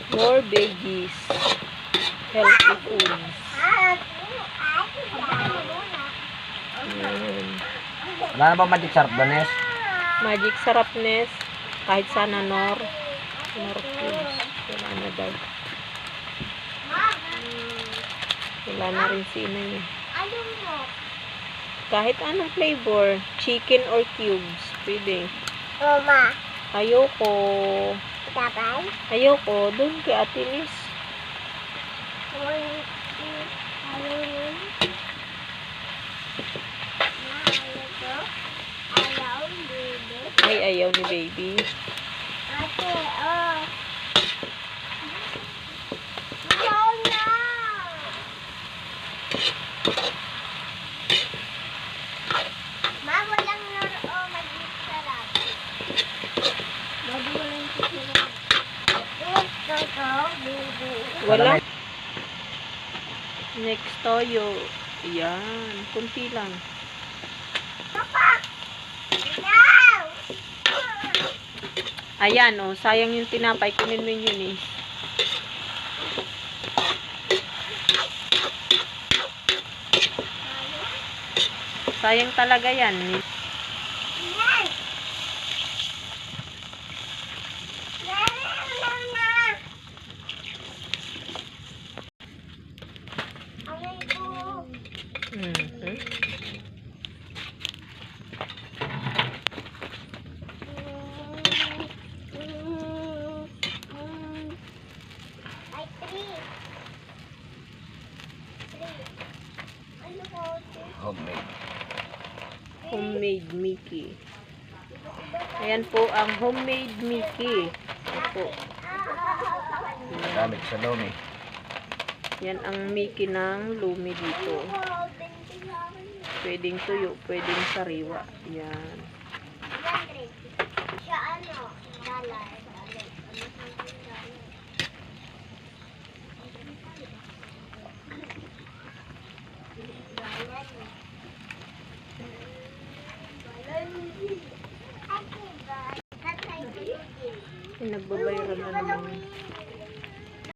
More veggies. Healthy foods. Ayan. Wala na ba magic sarap, Danes? Magic sarapness. Kahit sana Nor cubes. Wala na daw. Wala na rin si ina niya. Kahit anong flavor. Chicken or cubes. Pwede. Mama. Ayoko. Tapay? Ayoko. Doon kay Ate Nis. Ay, ayaw ni baby. Ate, oh. Ayaw na. Ma, walang nor o maging sarap. Bago walang sarap. Ito, baby. Wala. Next toyo. Yan. Kunti lang. Ayan, oh. Sayang yung tinapay. Kunin mo yun, eh. Sayang talaga yan. Homemade. Homemade Mickey. Ayan po ang homemade Mickey. Opo. Gamit sa Lomi. Yan ang Mickey ng Lumi dito. Pwedeng tuyo, pwedeng sariwa. Yan. Siya ano? Dollar. Nagbabayaran na naman.